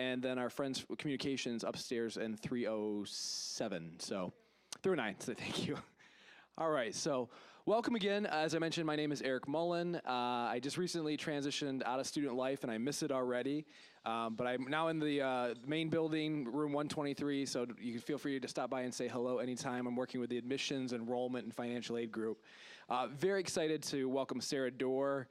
and then our friends with communications upstairs in 307. So 309, so thank you. All right, so welcome again. As I mentioned, my name is Eric Mullen. I just recently transitioned out of student life, and I miss it already. But I'm now in the main building, room 123, so you can feel free to stop by and say hello anytime. I'm working with the admissions, enrollment, and financial aid group. Very excited to welcome Sarah Dorr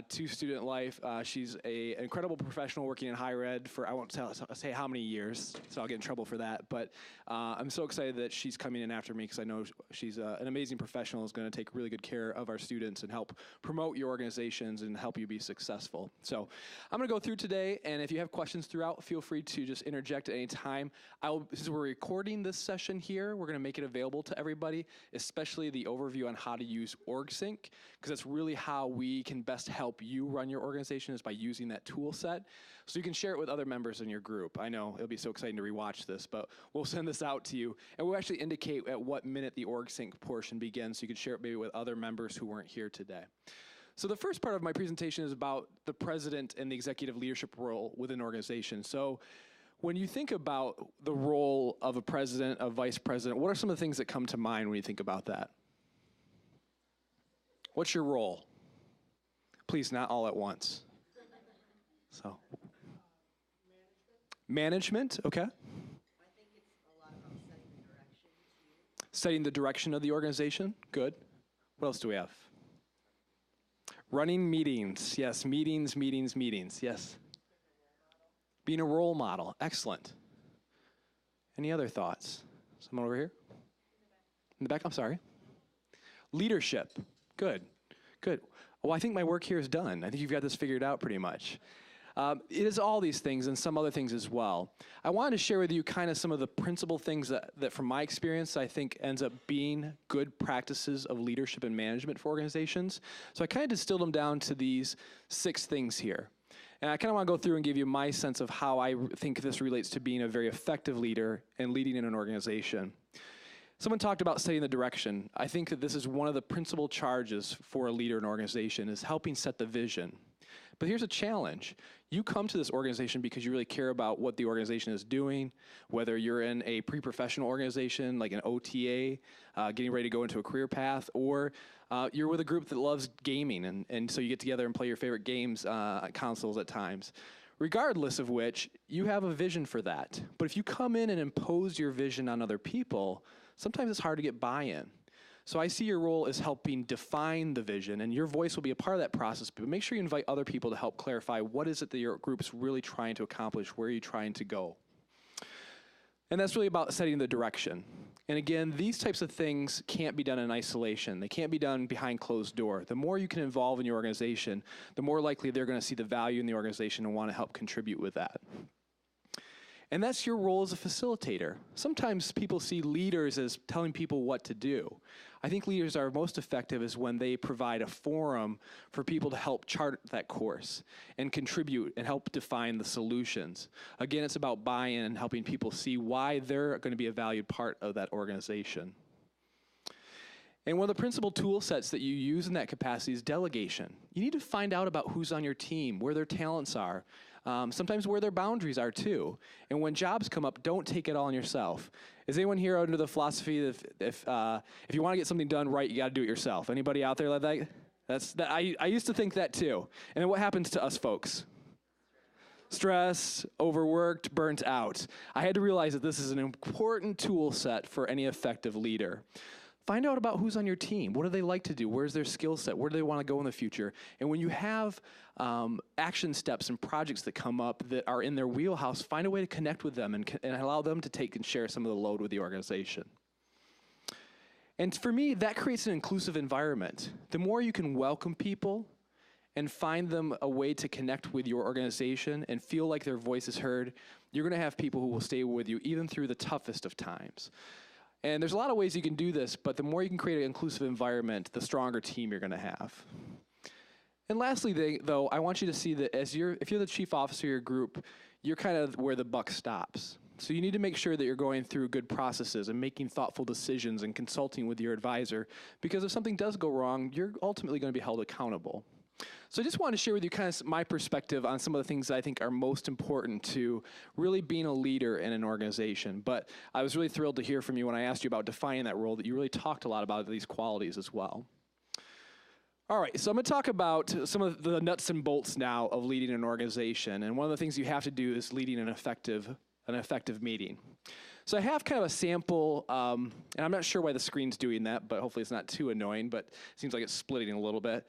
to student life. She's an incredible professional working in higher ed for, I won't say how many years, so I'll get in trouble for that. But I'm so excited that she's coming in after me because I know she's an amazing professional who's going to take really good care of our students and help promote your organizations and help you be successful. So I'm going to go through today, and if you have questions throughout, feel free to just interject at any time. Since we're recording this session here, we're going to make it available to everybody, especially the overview on how to use OrgSync, because that's really how we can best help you run your organization is by using that tool set. So you can share it with other members in your group. I know it'll be so exciting to rewatch this, but we'll send this out to you. And we'll actually indicate at what minute the OrgSync portion begins so you can share it maybe with other members who weren't here today. So the first part of my presentation is about the president and the executive leadership role within an organization. So when you think about the role of a president, a vice president, what are some of the things that come to mind when you think about that? What's your role? Please, not all at once. So, management, okay. I think it's a lot about setting the direction too. Setting the direction of the organization, good. What else do we have? Running meetings, yes, meetings, yes. Being a role model, excellent. Any other thoughts? Someone over here? In the back, I'm sorry. Leadership, good. Well, I think my work here is done. I think you've got this figured out pretty much. It is all these things and some other things as well. I wanted to share with you kind of some of the principal things that from my experience, I think ends up being good practices of leadership and management for organizations. So I kind of distilled them down to these 6 things here. And I kind of want to go through and give you my sense of how I think this relates to being a very effective leader and leading in an organization. Someone talked about setting the direction. I think that this is one of the principal charges for a leader in an organization is helping set the vision. But here's a challenge. You come to this organization because you really care about what the organization is doing, whether you're in a pre-professional organization like an OTA, getting ready to go into a career path, or you're with a group that loves gaming, and so you get together and play your favorite games, consoles at times. Regardless of which, you have a vision for that. But if you come in and impose your vision on other people, sometimes it's hard to get buy-in. So I see your role as helping define the vision, and your voice will be a part of that process, but make sure you invite other people to help clarify what is it that your group's really trying to accomplish, where are you trying to go. And that's really about setting the direction. And again, these types of things can't be done in isolation. They can't be done behind closed door. The more you can involve in your organization, the more likely they're going to see the value in the organization and want to help contribute with that. And that's your role as a facilitator. Sometimes people see leaders as telling people what to do. I think leaders are most effective is when they provide a forum for people to help chart that course and contribute and help define the solutions. Again, it's about buy-in and helping people see why they're going to be a valued part of that organization. And one of the principal tool sets that you use in that capacity is delegation. You need to find out about who's on your team, where their talents are, sometimes where their boundaries are too. And when jobs come up, don't take it all on yourself. Is anyone here under the philosophy that if you want to get something done right, you got to do it yourself? Anybody out there like that? I used to think that too. And then what happens to us folks? Stressed, overworked, burnt out. I had to realize that this is an important tool set for any effective leader. Find out about who's on your team. What do they like to do? Where's their skill set? Where do they want to go in the future? And when you have action steps and projects that come up that are in their wheelhouse, find a way to connect with them and allow them to take and share some of the load with the organization. And for me, that creates an inclusive environment. The more you can welcome people and find them a way to connect with your organization and feel like their voice is heard, you're going to have people who will stay with you even through the toughest of times. And there's a lot of ways you can do this, but the more you can create an inclusive environment, the stronger team you're going to have. And lastly, though, I want you to see that if you're the chief officer of your group, you're kind of where the buck stops. So you need to make sure that you're going through good processes and making thoughtful decisions and consulting with your advisor, because if something does go wrong, you're ultimately going to be held accountable. So I just wanted to share with you kind of my perspective on some of the things that I think are most important to really being a leader in an organization. But I was really thrilled to hear from you when I asked you about defining that role, that you really talked a lot about these qualities as well. All right, so I'm going to talk about some of the nuts and bolts now of leading an organization. And one of the things you have to do is leading an effective meeting. So I have kind of a sample, and I'm not sure why the screen's doing that, but hopefully it's not too annoying, but it seems like it's splitting a little bit.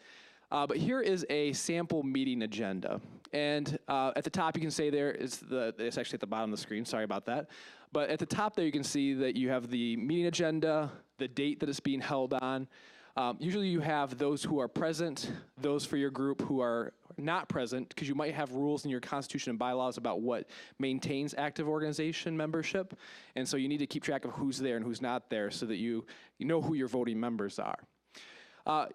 But here is a sample meeting agenda. And at the top, you can say it's actually at the bottom of the screen, sorry about that. But at the top there, you can see that you have the meeting agenda, the date that it's being held on. Usually you have those who are present, those for your group who are not present, because you might have rules in your constitution and bylaws about what maintains active organization membership. And so you need to keep track of who's there and who's not there so that you know who your voting members are.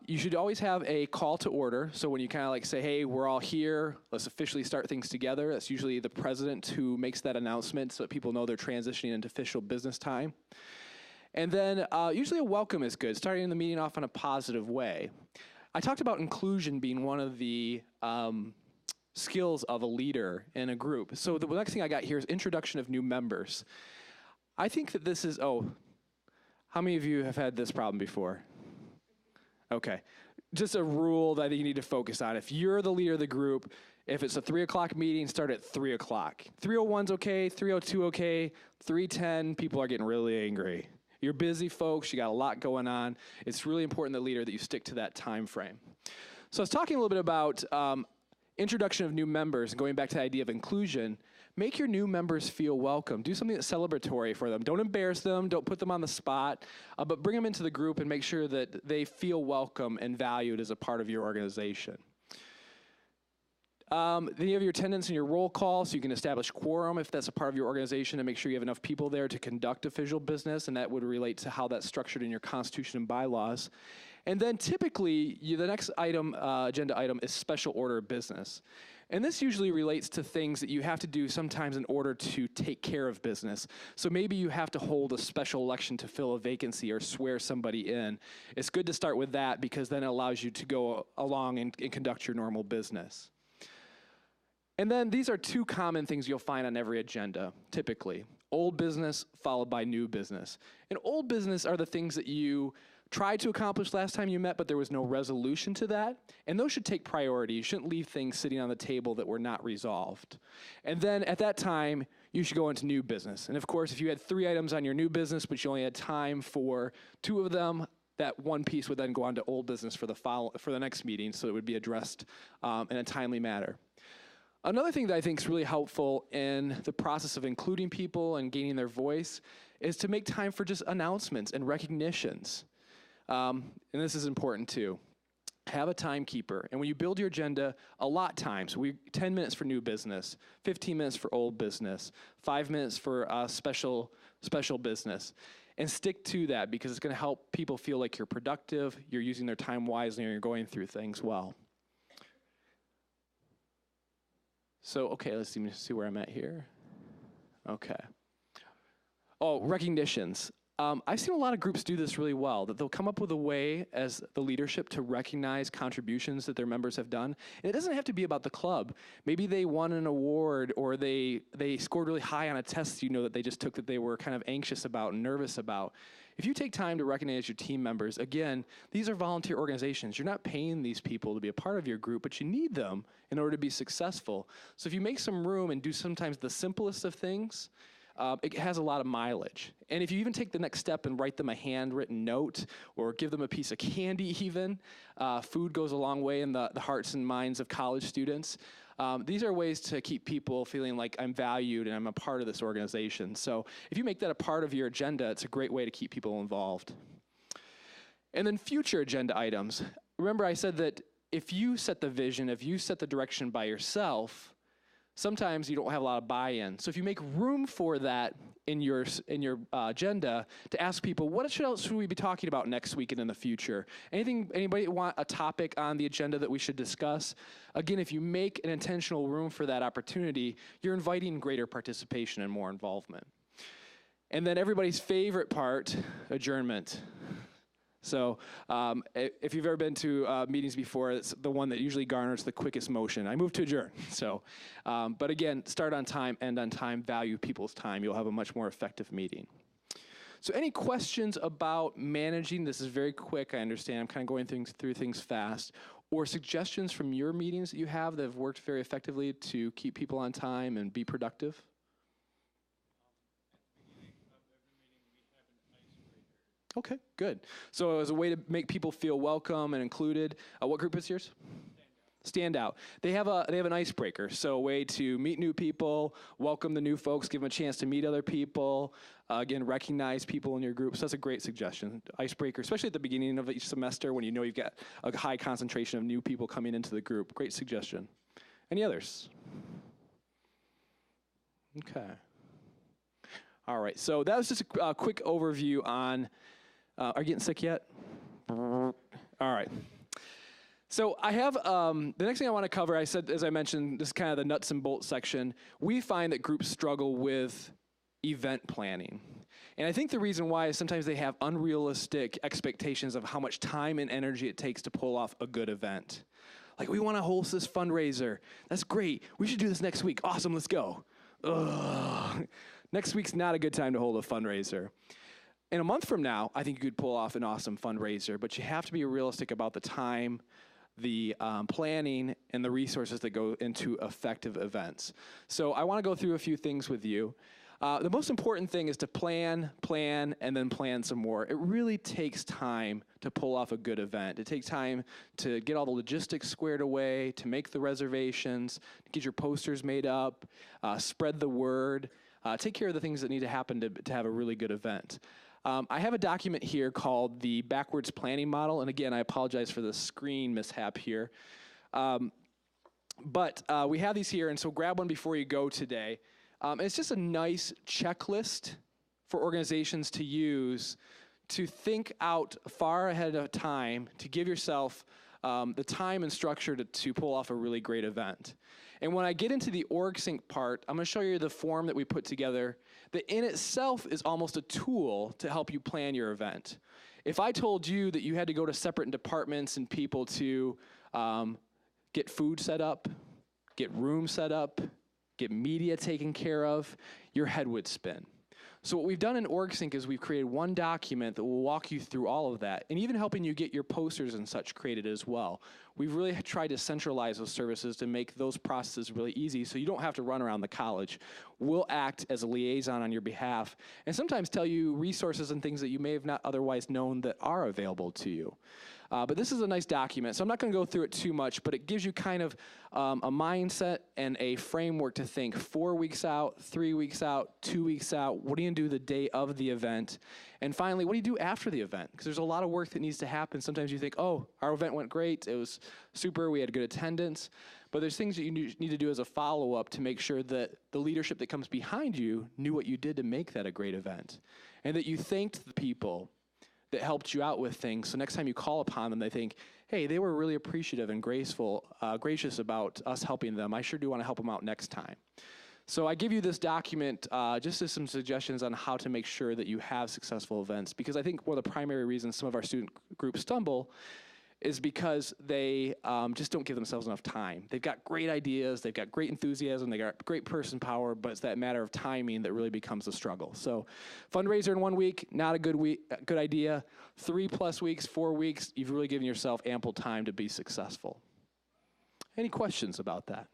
You should always have a call to order. So when you kind of like say, hey, we're all here, let's officially start things together. That's usually the president who makes that announcement so that people know they're transitioning into official business time. And then usually a welcome is good, starting the meeting off in a positive way. I talked about inclusion being one of the skills of a leader in a group. So the next thing I got here is introduction of new members. I think that this is, how many of you have had this problem before? Okay, just a rule that I think you need to focus on. If you're the leader of the group, if it's a 3 o'clock meeting, start at 3 o'clock. 3:01's okay, 3:02 okay, 3:10, people are getting really angry. You're busy folks, you got a lot going on. It's really important, the leader, that you stick to that time frame. So I was talking a little bit about introduction of new members, and going back to the idea of inclusion. Make your new members feel welcome. Do something that's celebratory for them. Don't embarrass them, don't put them on the spot, but bring them into the group and make sure that they feel welcome and valued as a part of your organization. Then you have your attendance and your roll call, so you can establish quorum if that's a part of your organization, and make sure you have enough people there to conduct official business, and that would relate to how that's structured in your constitution and bylaws. And then typically, the next item, agenda item, is special order of business. And this usually relates to things that you have to do sometimes in order to take care of business. So maybe you have to hold a special election to fill a vacancy or swear somebody in. It's good to start with that, because then it allows you to go along and conduct your normal business. And then these are two common things you'll find on every agenda, typically. Old business followed by new business. And old business are the things that you tried to accomplish last time you met, but there was no resolution to that. And those should take priority. You shouldn't leave things sitting on the table that were not resolved. And then at that time, you should go into new business. And of course, if you had 3 items on your new business, but you only had time for 2 of them, that one piece would then go on to old business for the next meeting, so it would be addressed in a timely manner. Another thing that I think is really helpful in the process of including people and gaining their voice is to make time for just announcements and recognitions. And this is important too. Have a timekeeper. And when you build your agenda, allot time. So 10 minutes for new business, 15 minutes for old business, 5 minutes for special business. And stick to that, because it's going to help people feel like you're productive, you're using their time wisely, and you're going through things well. So, okay, let's see where I'm at here. Okay. Oh, recognitions. I've seen a lot of groups do this really well, that they'll come up with a way as the leadership to recognize contributions that their members have done. And it doesn't have to be about the club. Maybe they won an award, or they scored really high on a test that they just took that they were kind of anxious about and nervous about. If you take time to recognize your team members, again, these are volunteer organizations. You're not paying these people to be a part of your group, but you need them in order to be successful. So if you make some room and do sometimes the simplest of things, it has a lot of mileage. And if you even take the next step and write them a handwritten note, or give them a piece of candy even, food goes a long way in the hearts and minds of college students. These are ways to keep people feeling like I'm valued and I'm a part of this organization. So if you make that a part of your agenda, it's a great way to keep people involved. And then future agenda items. Remember, I said that if you set the vision, if you set the direction by yourself, sometimes you don't have a lot of buy-in. So if you make room for that in your agenda, to ask people, what else should we be talking about next week and in the future? Anybody want a topic on the agenda that we should discuss? Again, if you make an intentional room for that opportunity, you're inviting greater participation and more involvement. And then everybody's favorite part, adjournment. So if you've ever been to meetings before, it's the one that usually garners the quickest motion. I move to adjourn. So, but again, start on time, end on time, value people's time. You'll have a much more effective meeting. So any questions about managing? This is very quick, I understand. I'm kind of going through things fast. Or suggestions from your meetings that you have that have worked very effectively to keep people on time and be productive? Okay, good. So as a way to make people feel welcome and included, what group is yours? Stand out. They have an icebreaker, so a way to meet new people, welcome the new folks, give them a chance to meet other people, again, recognize people in your group. So that's a great suggestion. Icebreaker, especially at the beginning of each semester when you know you've got a high concentration of new people coming into the group. Great suggestion. Any others? Okay. All right, so that was just a quick overview on, are you getting sick yet? All right. So I have, the next thing I want to cover, I said, as I mentioned, this is kind of the nuts and bolts section. We find that groups struggle with event planning. And I think the reason why is sometimes they have unrealistic expectations of how much time and energy it takes to pull off a good event. Like, we want to host this fundraiser. That's great. We should do this next week. Awesome, let's go. Ugh. Next week's not a good time to hold a fundraiser. In a month from now, I think you could pull off an awesome fundraiser, but you have to be realistic about the time, the planning, and the resources that go into effective events. So I want to go through a few things with you. The most important thing is to plan, and then plan some more. It really takes time to pull off a good event. It takes time to get all the logistics squared away, to make the reservations, to get your posters made up, spread the word, take care of the things that need to happen to have a really good event. I have a document here called the backwards planning model, and again, I apologize for the screen mishap here. But we have these here, and so grab one before you go today. It's just a nice checklist for organizations to use to think out far ahead of time, to give yourself the time and structure to pull off a really great event. And when I get into the OrgSync part, I'm going to show you the form that we put together that in itself is almost a tool to help you plan your event. If I told you that you had to go to separate departments and people to get food set up, get room set up, get media taken care of, your head would spin. So what we've done in OrgSync is we've created one document that will walk you through all of that, and even helping you get your posters and such created as well. We've really tried to centralize those services to make those processes really easy so you don't have to run around the college. We'll act as a liaison on your behalf and sometimes tell you resources and things that you may have not otherwise known that are available to you. But this is a nice document, so I'm not going to go through it too much, but it gives you kind of a mindset and a framework to think 4 weeks out, 3 weeks out, 2 weeks out. What are you going to do the day of the event? And finally, what do you do after the event? Because there's a lot of work that needs to happen. Sometimes you think, oh, our event went great. It was super. We had good attendance. But there's things that you need to do as a follow-up to make sure that the leadership that comes behind you knew what you did to make that a great event, and that you thanked the people that helped you out with things. So next time you call upon them, they think, hey, they were really appreciative and gracious about us helping them. I sure do want to help them out next time. So I give you this document just as some suggestions on how to make sure that you have successful events, because I think one of the primary reasons some of our student groups stumble is because they just don't give themselves enough time. They've got great ideas, they've got great enthusiasm, they got great person power, but it's that matter of timing that really becomes a struggle. So fundraiser in 1 week, not a good idea. 3+ weeks, 4 weeks, you've really given yourself ample time to be successful. Any questions about that?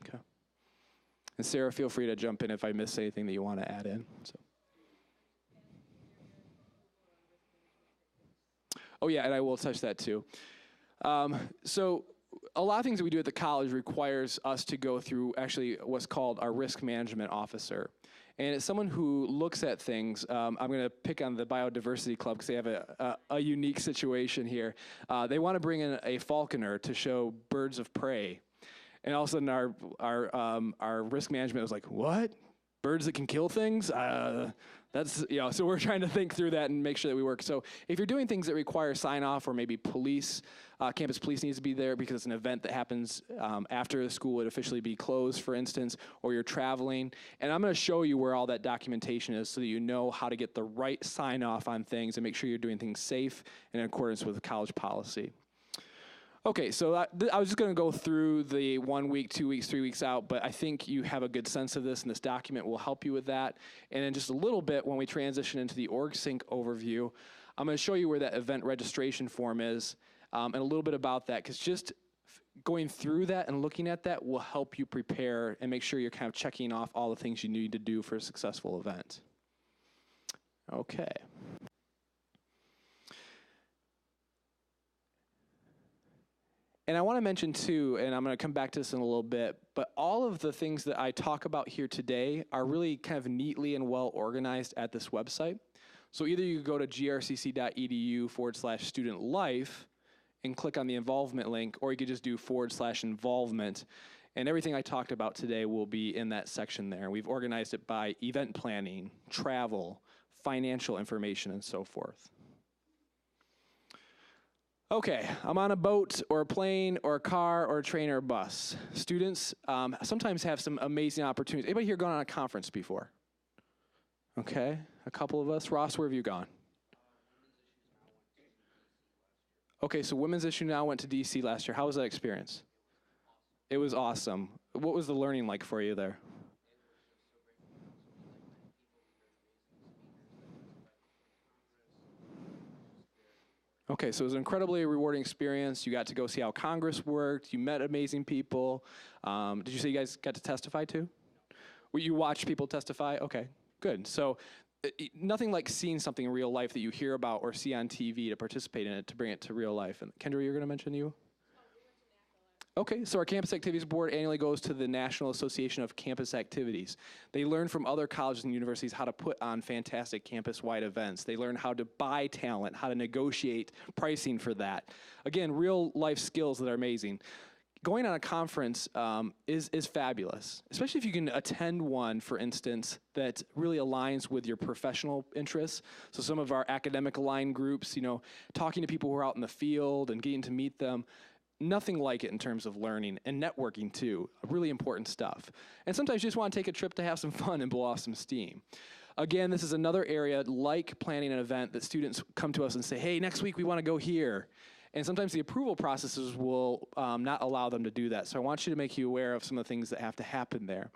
Okay. And Sarah, feel free to jump in if I miss anything that you want to add in. So. Oh yeah, and I will touch that too. So a lot of things that we do at the college requires us to go through actually what's called our risk management officer. And it's someone who looks at things. I'm going to pick on the biodiversity club because they have a unique situation here. They want to bring in a falconer to show birds of prey. And all of a sudden our risk management was like, what? birds that can kill things. That's, so we're trying to think through that and make sure that we work. So if you're doing things that require sign off, or maybe police, campus police needs to be there because it's an event that happens after the school would officially be closed, for instance, or you're traveling. And I'm going to show you where all that documentation is so that you know how to get the right sign off on things and make sure you're doing things safe and in accordance with college policy. Okay, so I was just going to go through the 1 week, 2 weeks, 3 weeks out, but I think you have a good sense of this, and this document will help you with that. And in just a little bit, when we transition into the OrgSync overview, I'm going to show you where that event registration form is, and a little bit about that, because just going through that and looking at that will help you prepare and make sure you're kind of checking off all the things you need to do for a successful event. Okay. And I want to mention too, and I'm going to come back to this in a little bit, but all of the things that I talk about here today are really kind of neatly and well organized at this website. So either you go to grcc.edu/student life and click on the involvement link, or you could just do /involvement. And everything I talked about today will be in that section there. We've organized it by event planning, travel, financial information, and so forth. Okay, I'm on a boat or a plane or a car or a train or a bus. Students sometimes have some amazing opportunities. Anybody here gone on a conference before? Okay, a couple of us. Ross, where have you gone? Okay, so Women's Issue Now went to DC last year. How was that experience? It was awesome. What was the learning like for you there? Okay, so it was an incredibly rewarding experience. You got to go see how Congress worked. You met amazing people. Did you say you guys got to testify too? You watched people testify? Okay, good. So nothing like seeing something in real life that you hear about or see on TV to participate in it, to bring it to real life. And Kendra, you're going to mention you? Okay, so our Campus Activities Board annually goes to the National Association of Campus Activities. They learn from other colleges and universities how to put on fantastic campus-wide events. They learn how to buy talent, how to negotiate pricing for that. Again, real life skills that are amazing. Going on a conference is fabulous, especially if you can attend one, for instance, that really aligns with your professional interests. So some of our academic aligned groups, talking to people who are out in the field and getting to meet them. Nothing like it in terms of learning and networking too, really important stuff. And sometimes you just want to take a trip to have some fun and blow off some steam. Again, this is another area like planning an event that students come to us and say, hey, next week we want to go here. And sometimes the approval processes will not allow them to do that. So I want you to make you aware of some of the things that have to happen there.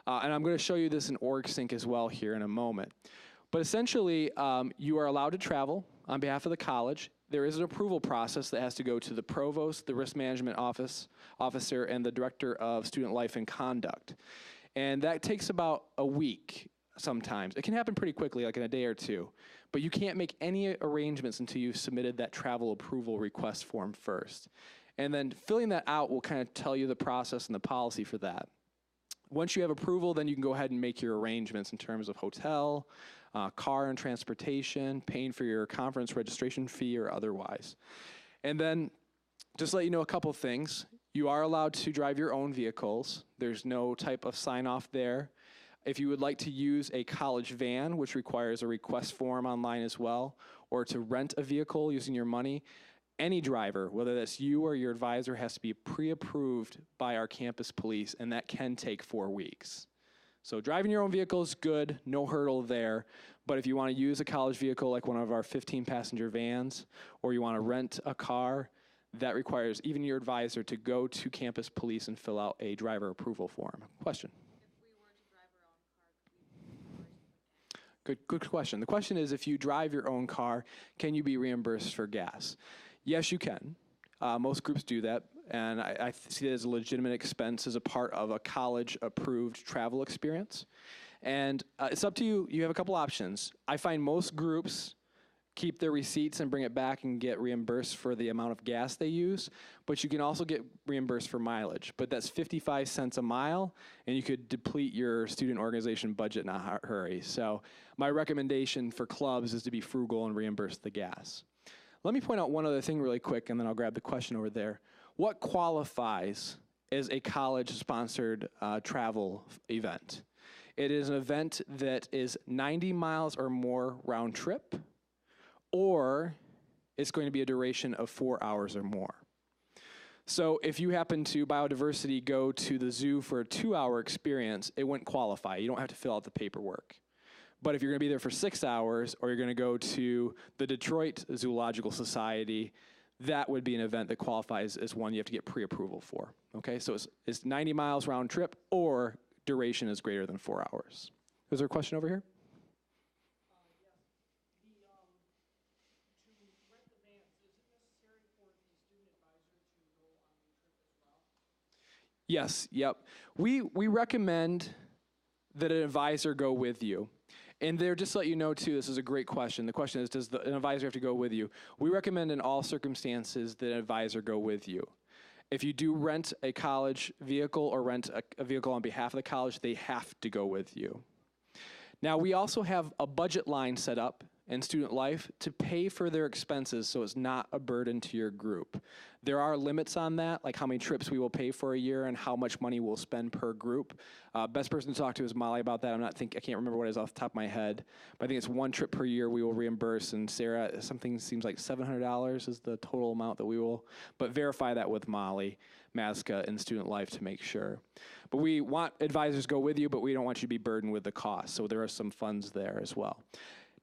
And I'm going to show you this in OrgSync as well here in a moment. But essentially, you are allowed to travel on behalf of the college. There is an approval process that has to go to the provost, the risk management officer, and the director of student life and conduct. And that takes about a week sometimes. It can happen pretty quickly, like in a day or two. But you can't make any arrangements until you've submitted that travel approval request form first. And then filling that out will kind of tell you the process and the policy for that. Once you have approval, then you can go ahead and make your arrangements in terms of hotel, car and transportation, paying for your conference registration fee or otherwise. And then just let you know a couple things. You are allowed to drive your own vehicles. There's no type of sign off there. If you would like to use a college van, which requires a request form online as well, or to rent a vehicle using your money, any driver, whether that's you or your advisor, has to be pre-approved by our campus police, and that can take 4 weeks. So driving your own vehicle is good, no hurdle there. But if you want to use a college vehicle like one of our 15-passenger vans, or you want to rent a car, that requires even your advisor to go to campus police and fill out a driver approval form. Question? If we were to drive our own car, could we be reimbursed for gas? Good question. The question is, if you drive your own car, can you be reimbursed for gas? Yes, you can. Most groups do that, and I see it as a legitimate expense as a part of a college-approved travel experience. And it's up to you. You have a couple options. I find most groups keep their receipts and bring it back and get reimbursed for the amount of gas they use, but you can also get reimbursed for mileage. But that's 55 cents a mile, and you could deplete your student organization budget in a hurry. So my recommendation for clubs is to be frugal and reimburse the gas. Let me point out one other thing really quick, and then I'll grab the question over there. What qualifies as a college-sponsored travel event? It is an event that is 90 miles or more round trip, or it's going to be a duration of 4 hours or more. So if you happen to biodiversity go to the zoo for a 2-hour experience, it wouldn't qualify. You don't have to fill out the paperwork. But if you're going to be there for 6 hours, or you're going to go to the Detroit Zoological Society, that would be an event that qualifies as one you have to get pre-approval for. Okay, so it's 90 miles round trip, or duration is greater than 4 hours. Is there a question over here? Yes, yep. We recommend that an advisor go with you. And there, just to let you know too, this is a great question. The question is, does an advisor have to go with you? We recommend in all circumstances that an advisor go with you. If you do rent a college vehicle or rent a vehicle on behalf of the college, they have to go with you. Now, we also have a budget line set up in Student Life to pay for their expenses so it's not a burden to your group. There are limits on that, like how many trips we will pay for a year and how much money we'll spend per group. Best person to talk to is Molly about that. I can't remember what it is off the top of my head, but I think it's 1 trip per year we will reimburse. And Sarah, something seems like $700 is the total amount that we will, but verify that with Molly Mazka in Student Life to make sure. But we want advisors to go with you, but we don't want you to be burdened with the cost. So there are some funds there as well.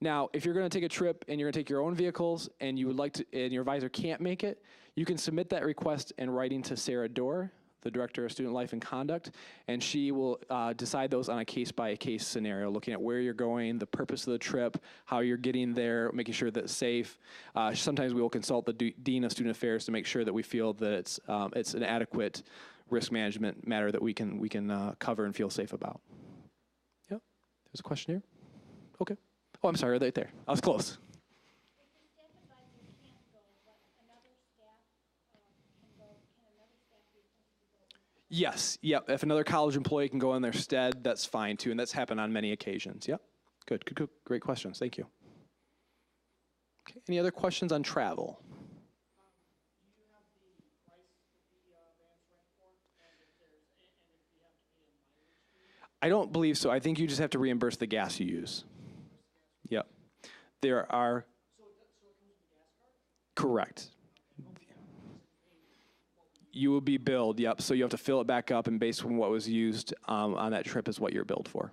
Now, if you're going to take a trip and you're going to take your own vehicles and you would like to, and your advisor can't make it, you can submit that request in writing to Sarah Dorr, the Director of Student Life and Conduct, and she will decide those on a case-by-case scenario, looking at where you're going, the purpose of the trip, how you're getting there, making sure that it's safe. Sometimes we will consult the Dean of Student Affairs to make sure that we feel that it's an adequate risk management matter that we can cover and feel safe about. Yep. There's a question here. Okay. Oh, I'm sorry, right there. I was close. Yes, yep. If another college employee can go in their stead, that's fine too, and that's happened on many occasions. Yep. Good. Great questions. Thank you. Okay. Any other questions on travel? Do you have the price that the vans rent for, and if you have to pay a mileage fee? I don't believe so. I think you just have to reimburse the gas you use. Yep. There are. So it comes with the gas card? Correct. You will be billed, yep. So you have to fill it back up, and based on what was used on that trip is what you're billed for.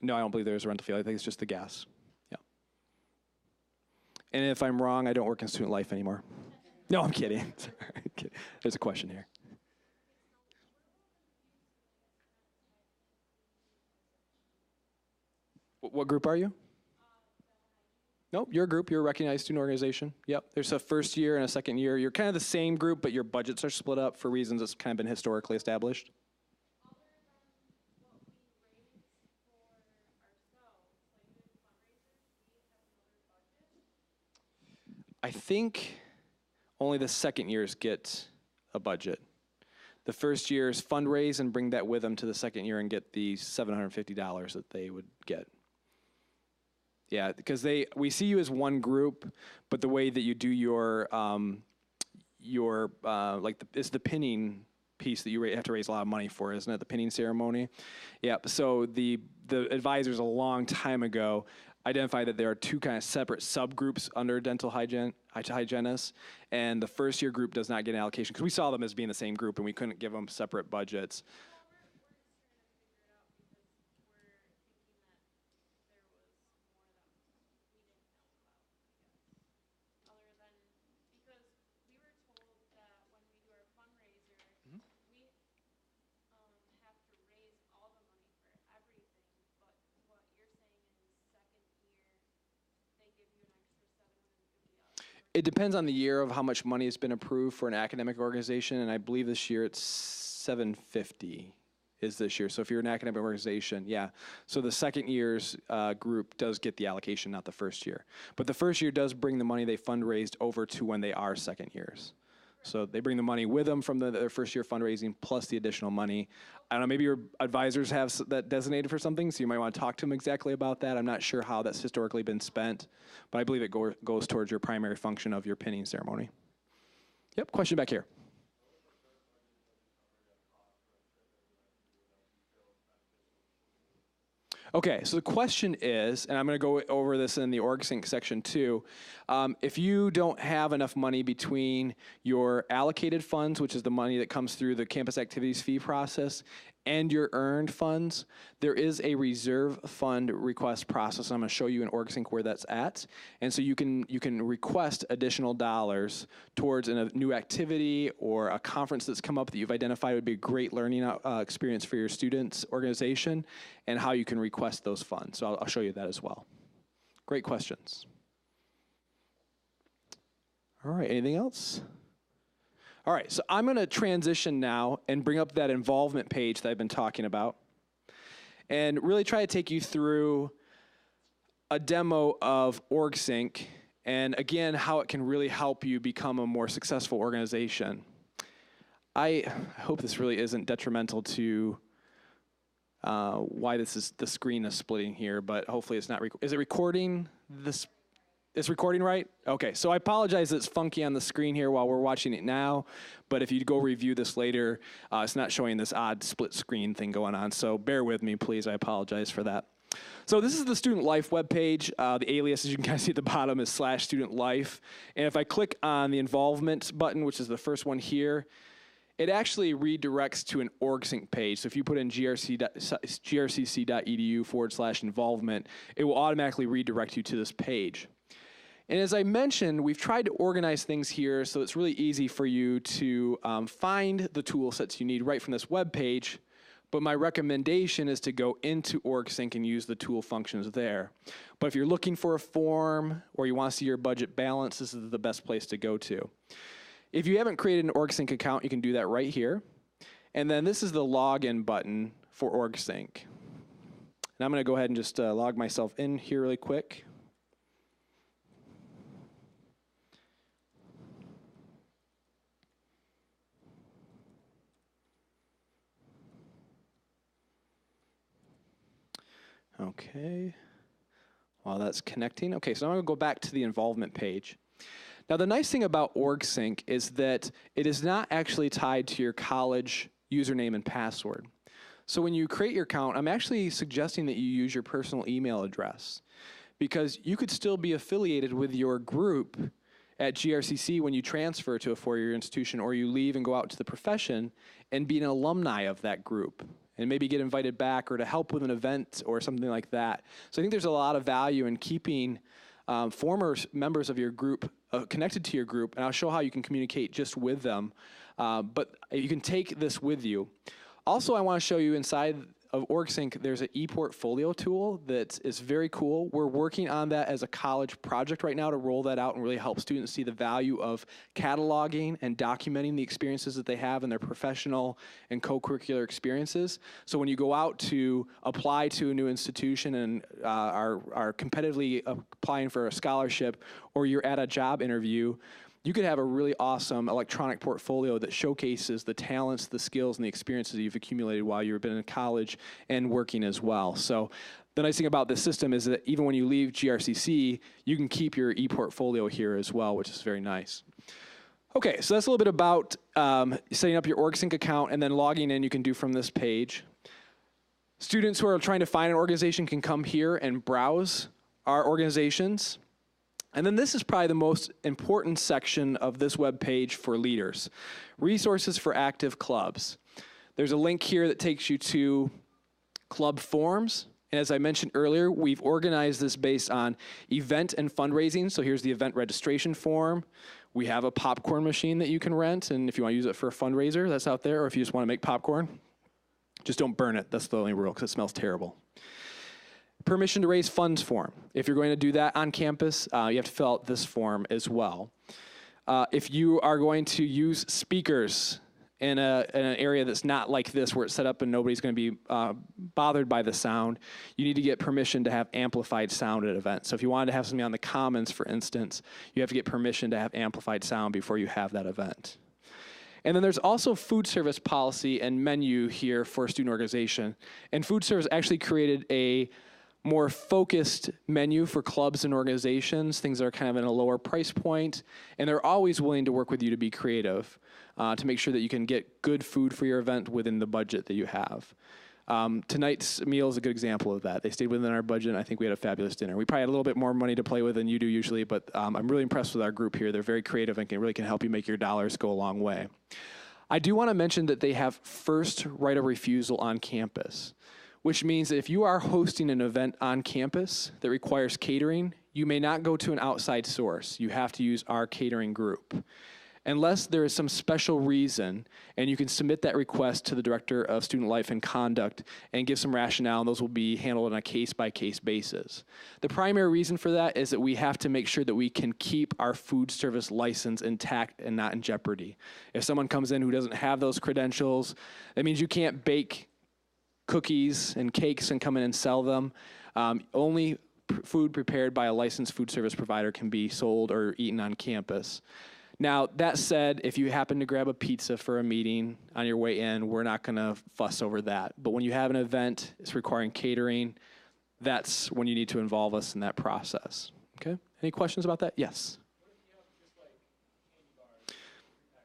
No, I don't believe there's a rental fee. I think it's just the gas. Yeah. And if I'm wrong, I don't work in Student Life anymore. No, I'm kidding. There's a question here. What group are you? Nope, your group, you're a recognized student organization. Yep, there's a first year and a second year. You're kind of the same group, but your budgets are split up for reasons that's kind of been historically established. Other than what we raise for ourselves, like doing fundraisers, do you have another budget? I think only the second years get a budget. The first years fundraise and bring that with them to the second year and get the $750 that they would get. Yeah, because we see you as one group, but the way that you do it's the pinning piece that you have to raise a lot of money for, isn't it? The pinning ceremony. Yeah. So the advisors a long time ago identified that there are 2 kind of separate subgroups under dental hygienists, and the first year group does not get an allocation because we saw them as being the same group and we couldn't give them separate budgets. It depends on the year of how much money has been approved for an academic organization, and I believe this year it's $750 is this year. So if you're an academic organization, yeah. So the second year's group does get the allocation, not the first year. But the first year does bring the money they fundraised over to when they are second years. So they bring the money with them from their first year fundraising plus the additional money. I don't know, maybe your advisors have that designated for something, so you might want to talk to them exactly about that. I'm not sure how that's historically been spent, but I believe it goes towards your primary function of your pinning ceremony. Yep, question back here. Okay, so the question is, and I'm going to go over this in the OrgSync section too, if you don't have enough money between your allocated funds, which is the money that comes through the campus activities fee process, and your earned funds, there is a reserve fund request process. I'm going to show you in OrgSync where that's at. And so you can request additional dollars towards a new activity or a conference that's come up that you've identified would be a great learning experience for your students' organization, and how you can request those funds. So I'll show you that as well. Great questions. All right, anything else? All right, so I'm going to transition now and bring up that involvement page that I've been talking about and really try to take you through a demo of OrgSync and, again, how it can really help you become a more successful organization. I hope this really isn't detrimental to why the screen is splitting here, but hopefully it's not. Is it recording this? It's recording right? Okay, so I apologize that it's funky on the screen here while we're watching it now, but if you go review this later, it's not showing this odd split screen thing going on, so bear with me, please. I apologize for that. So this is the Student Life webpage. The alias, as you can kind of see at the bottom, is /Student Life. And if I click on the involvement button, which is the first one here, it actually redirects to an OrgSync page. So if you put in grcc.edu/involvement, it will automatically redirect you to this page. And as I mentioned, we've tried to organize things here so it's really easy for you to find the tool sets you need right from this web page. But my recommendation is to go into OrgSync and use the tool functions there. But if you're looking for a form or you want to see your budget balance, this is the best place to go to. If you haven't created an OrgSync account, you can do that right here. And then this is the login button for OrgSync. And I'm going to go ahead and just log myself in here really quick. Okay, while that's connecting. Okay, so I'm going to go back to the involvement page. Now, the nice thing about OrgSync is that it is not actually tied to your college username and password. So when you create your account, I'm actually suggesting that you use your personal email address, because you could still be affiliated with your group at GRCC when you transfer to a four-year institution or you leave and go out to the profession and be an alumni of that group and maybe get invited back or to help with an event or something like that. So I think there's a lot of value in keeping former members of your group connected to your group, and I'll show how you can communicate just with them, but you can take this with you. Also, I want to show you inside of OrgSync, there's an Eportfolio tool that is very cool. We're working on that as a college project right now to roll that out and really help students see the value of cataloging and documenting the experiences that they have in their professional and co-curricular experiences. So when you go out to apply to a new institution and are competitively applying for a scholarship, or you're at a job interview, you could have a really awesome electronic portfolio that showcases the talents, the skills, and the experiences that you've accumulated while you've been in college and working as well. So the nice thing about this system is that even when you leave GRCC, you can keep your ePortfolio here as well, which is very nice. Okay, so that's a little bit about setting up your OrgSync account and then logging in you can do from this page. Students who are trying to find an organization can come here and browse our organizations. And then this is probably the most important section of this web page for leaders, resources for active clubs. There's a link here that takes you to club forms. And as I mentioned earlier, we've organized this based on event and fundraising. So here's the event registration form. We have a popcorn machine that you can rent, and if you want to use it for a fundraiser, that's out there, or if you just want to make popcorn, just don't burn it. That's the only rule, because it smells terrible. Permission to raise funds form. If you're going to do that on campus, you have to fill out this form as well. If you are going to use speakers in an area that's not like this, where it's set up and nobody's going to be bothered by the sound, you need to get permission to have amplified sound at events. So if you wanted to have something on the commons, for instance, you have to get permission to have amplified sound before you have that event. And then there's also food service policy and menu here for a student organization. And food service actually created a more focused menu for clubs and organizations, things that are kind of in a lower price point, and they're always willing to work with you to be creative, to make sure that you can get good food for your event within the budget that you have. Tonight's meal is a good example of that. They stayed within our budget, and I think we had a fabulous dinner. We probably had a little bit more money to play with than you do usually, but I'm really impressed with our group here. They're very creative and really can help you make your dollars go a long way. I do want to mention that they have first right of refusal on campus, which means that if you are hosting an event on campus that requires catering, you may not go to an outside source. You have to use our catering group. Unless there is some special reason, and you can submit that request to the Director of Student Life and Conduct and give some rationale, and those will be handled on a case-by-case basis. The primary reason for that is that we have to make sure that we can keep our food service license intact and not in jeopardy. If someone comes in who doesn't have those credentials, that means you can't bake cookies and cakes and come in and sell them. Only food prepared by a licensed food service provider can be sold or eaten on campus. Now, that said, if you happen to grab a pizza for a meeting on your way in, we're not going to fuss over that. But when you have an event, it's requiring catering, that's when you need to involve us in that process. Okay? Any questions about that? Yes.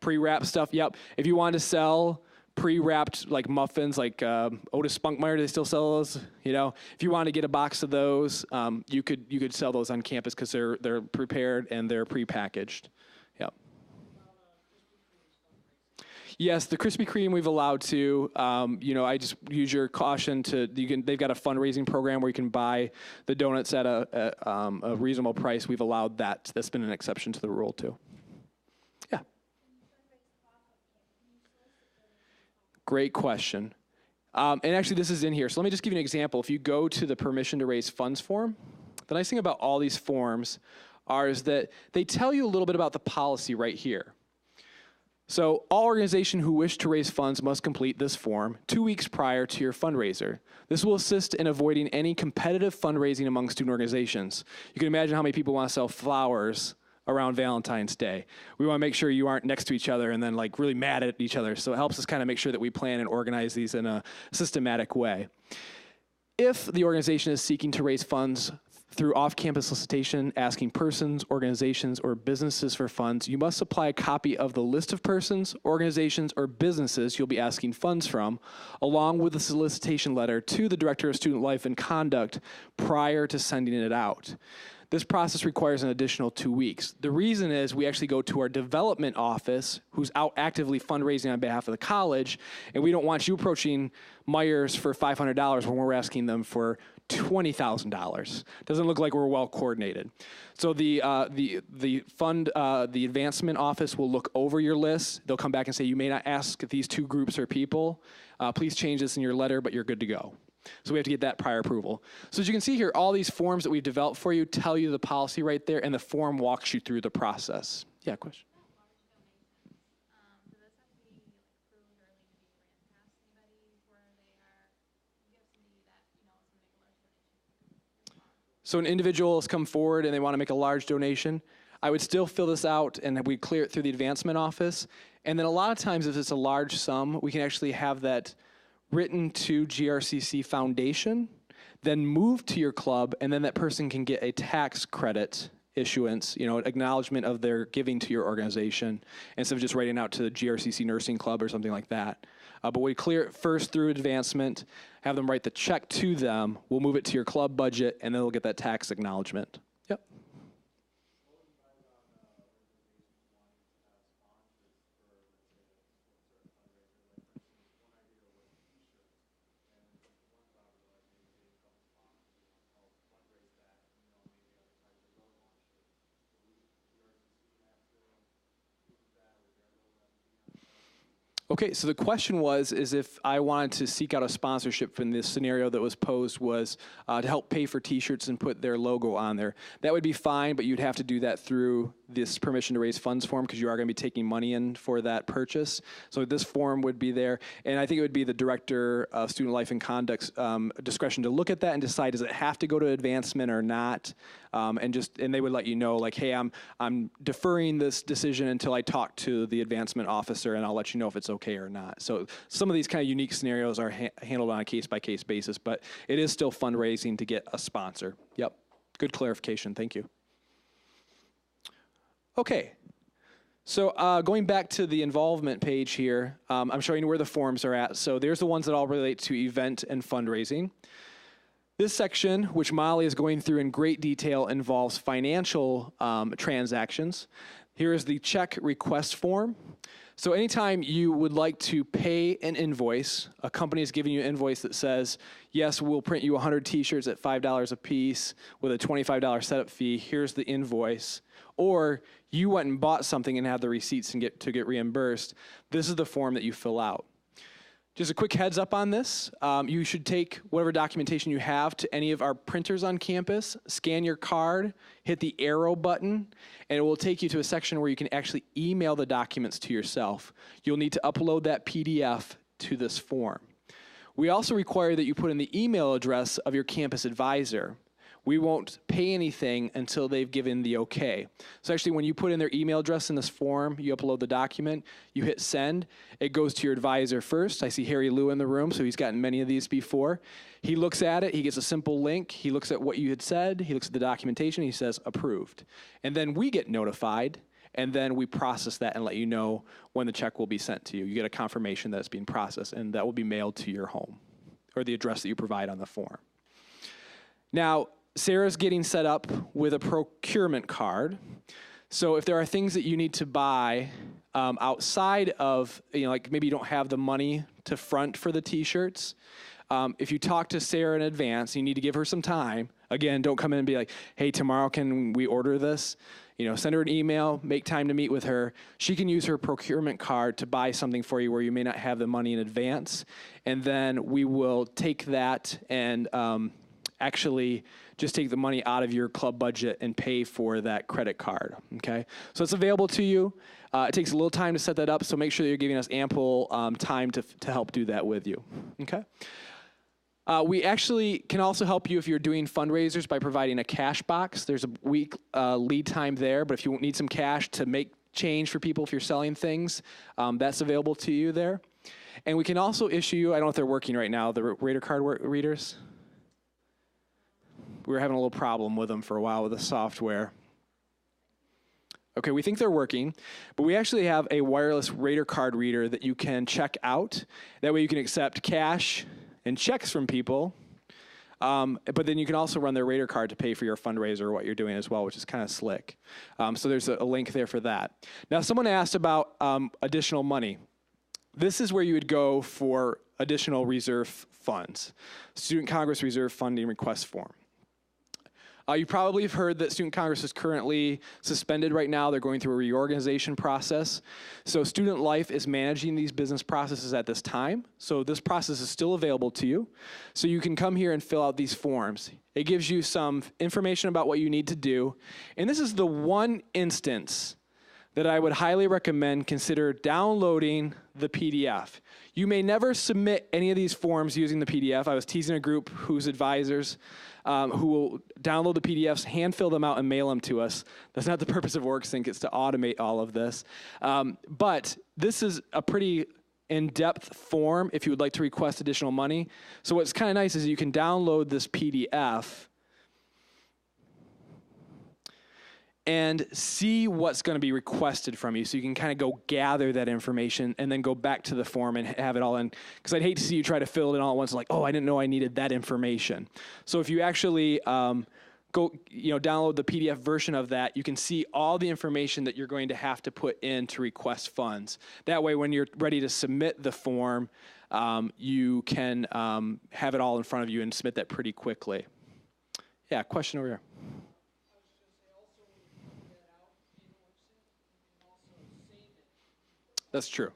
Pre-wrapped stuff, yep. If you want to sell pre-wrapped like muffins, like Otis Spunkmeyer, do they still sell those? You know, if you want to get a box of those, you could sell those on campus because they're prepared and they're pre-packaged. Yep. Yes, the Krispy Kreme we've allowed to. I just use your caution to. They've got a fundraising program where you can buy the donuts at a reasonable price. We've allowed that. That's been an exception to the rule too. Yeah. Great question. And actually, this is in here. So let me just give you an example. If you go to the permission to raise funds form, the nice thing about all these forms is that they tell you a little bit about the policy right here. So all organizations who wish to raise funds must complete this form 2 weeks prior to your fundraiser. This will assist in avoiding any competitive fundraising among student organizations. You can imagine how many people want to sell flowers around Valentine's Day. We want to make sure you aren't next to each other and then like really mad at each other. So it helps us kind of make sure that we plan and organize these in a systematic way. If the organization is seeking to raise funds through off-campus solicitation, asking persons, organizations, or businesses for funds, you must supply a copy of the list of persons, organizations, or businesses you'll be asking funds from, along with the solicitation letter to the Director of Student Life and Conduct prior to sending it out. This process requires an additional 2 weeks. The reason is we actually go to our development office, who's out actively fundraising on behalf of the college, and we don't want you approaching Myers for $500 when we're asking them for $20,000. Doesn't look like we're well coordinated. So the advancement office will look over your list. They'll come back and say, you may not ask these two groups or people. Please change this in your letter, but you're good to go. So we have to get that prior approval. So as you can see here, all these forms that we've developed for you tell you the policy right there, and the form walks you through the process. Yeah, question? Do this have to be approved or need to be ran past anybody where they are? You have somebody that, is going to make a large donation. So an individual has come forward and they want to make a large donation. I would still fill this out and we clear it through the advancement office. And then a lot of times if it's a large sum, we can actually have that written to GRCC Foundation, then move to your club, and then that person can get a tax credit issuance, acknowledgement of their giving to your organization, instead of just writing out to the GRCC Nursing Club or something like that. But we clear it first through advancement, have them write the check to them, we'll move it to your club budget, and then they'll get that tax acknowledgement. Yep. Okay, so the question is if I wanted to seek out a sponsorship from this scenario that was posed was to help pay for t-shirts and put their logo on there. That would be fine, but you'd have to do that through this permission to raise funds form because you are going to be taking money in for that purchase. So this form would be there, and I think it would be the Director of Student Life and Conduct's discretion to look at that and decide, does it have to go to advancement or not? And they would let you know, like, hey, I'm deferring this decision until I talk to the advancement officer, and I'll let you know if it's okay or not. So some of these kind of unique scenarios are handled on a case-by-case basis, but it is still fundraising to get a sponsor. Yep, good clarification, thank you. Okay, So going back to the involvement page here, I'm showing you where the forms are at. So there's the ones that all relate to event and fundraising. This section, which Molly is going through in great detail, involves financial transactions. Here is the check request form. So anytime you would like to pay an invoice, a company is giving you an invoice that says, yes, we'll print you 100 t-shirts at $5 a piece with a $25 setup fee, here's the invoice. Or you went and bought something and had the receipts and get reimbursed, this is the form that you fill out. Just a quick heads up on this. You should take whatever documentation you have to any of our printers on campus, scan your card, hit the arrow button, and it will take you to a section where you can actually email the documents to yourself. You'll need to upload that PDF to this form. We also require that you put in the email address of your campus advisor. We won't pay anything until they've given the okay. So actually, when you put in their email address in this form, you upload the document, you hit send, it goes to your advisor first. I see Harry Lou in the room, so he's gotten many of these before. He looks at it, he gets a simple link, he looks at what you had said, he looks at the documentation, he says approved. And then we get notified, and then we process that and let you know when the check will be sent to you. You get a confirmation that it's being processed, and that will be mailed to your home, or the address that you provide on the form. Now, Sarah's getting set up with a procurement card. So if there are things that you need to buy outside of, like maybe you don't have the money to front for the t-shirts, if you talk to Sarah in advance, you need to give her some time. Again, don't come in and be like, hey, tomorrow can we order this? Send her an email, make time to meet with her. She can use her procurement card to buy something for you where you may not have the money in advance. And then we will take that and actually just take the money out of your club budget and pay for that credit card, okay? So it's available to you. It takes a little time to set that up, so make sure that you're giving us ample time to help do that with you, okay? We actually can also help you if you're doing fundraisers by providing a cash box. There's a week lead time there, but if you need some cash to make change for people if you're selling things, that's available to you there. And we can also issue you, I don't know if they're working right now, the Raider card readers. We were having a little problem with them for a while with the software. Okay, we think they're working, but we actually have a wireless Raider card reader that you can check out. That way you can accept cash and checks from people, but then you can also run their Raider card to pay for your fundraiser or what you're doing as well, which is kind of slick. So there's a link there for that. Now, someone asked about additional money. This is where you would go for additional reserve funds. Student Congress Reserve Funding Request Form. You probably have heard that Student Congress is currently suspended right now. They're going through a reorganization process. So Student Life is managing these business processes at this time. So this process is still available to you. So you can come here and fill out these forms. It gives you some information about what you need to do. And this is the one instance that I would highly recommend consider downloading the PDF. You may never submit any of these forms using the PDF. I was teasing a group whose advisors who will download the PDFs, hand fill them out, and mail them to us. That's not the purpose of OrgSync. It's to automate all of this. But this is a pretty in-depth form if you would like to request additional money. So what's kind of nice is you can download this PDF and see what's going to be requested from you. So you can kind of go gather that information and then go back to the form and have it all in. Because I'd hate to see you try to fill it in all at once, like, oh, I didn't know I needed that information. So if you actually download the PDF version of that, you can see all the information that you're going to have to put in to request funds. That way, when you're ready to submit the form, you can have it all in front of you and submit that pretty quickly. Yeah, question over here. That's true.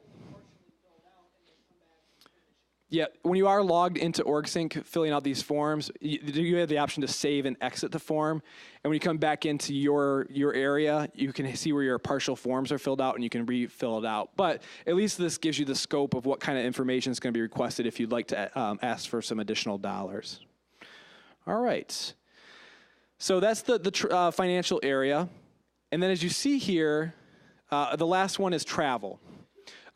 Yeah, when you are logged into OrgSync, filling out these forms, you have the option to save and exit the form. And when you come back into your area, you can see where your partial forms are filled out and you can refill it out. But at least this gives you the scope of what kind of information is going to be requested if you'd like to ask for some additional dollars. All right. So that's the financial area. And then as you see here, the last one is travel.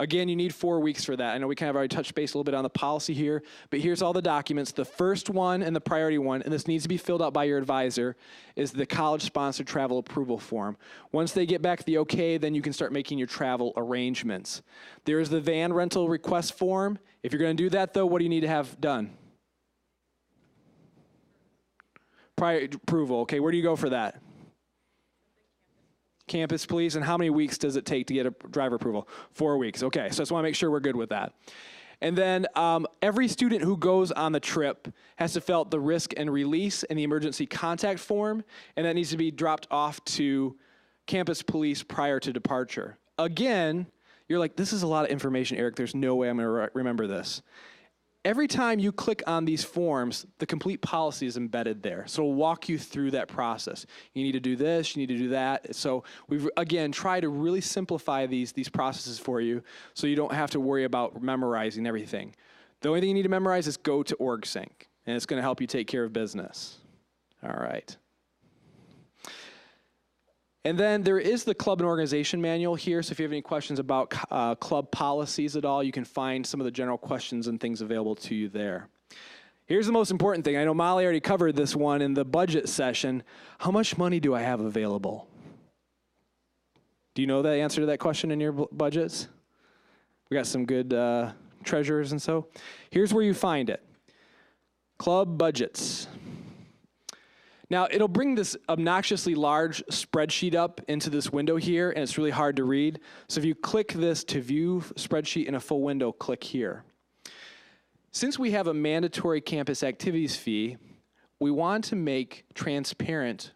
Again, you need 4 weeks for that. I know we kind of already touched base a little bit on the policy here, but here's all the documents. The first one and the priority one, and this needs to be filled out by your advisor, is the college-sponsored travel approval form. Once they get back the okay, then you can start making your travel arrangements. There is the van rental request form. If you're going to do that, though, what do you need to have done? Prior approval. Okay, where do you go for that? Campus police. And how many weeks does it take to get a driver approval? 4 weeks. Okay, so I just want to make sure we're good with that. And then every student who goes on the trip has to fill out the risk and release and the emergency contact form, and that needs to be dropped off to campus police prior to departure. Again, you're like, this is a lot of information, Eric. There's no way I'm going to remember this. Every time you click on these forms, the complete policy is embedded there. So it'll walk you through that process. You need to do this, you need to do that. So we've, again, tried to really simplify these processes for you so you don't have to worry about memorizing everything. The only thing you need to memorize is go to OrgSync, and it's going to help you take care of business. All right. And then there is the club and organization manual here. So if you have any questions about club policies at all, you can find some of the general questions and things available to you there. Here's the most important thing. I know Molly already covered this one in the budget session. How much money do I have available? Do you know the answer to that question in your budgets? We got some good treasurers and so. Here's where you find it. Club budgets. Now, it'll bring this obnoxiously large spreadsheet up into this window here, and it's really hard to read. So if you click this to view spreadsheet in a full window, click here. Since we have a mandatory campus activities fee, we want to make transparent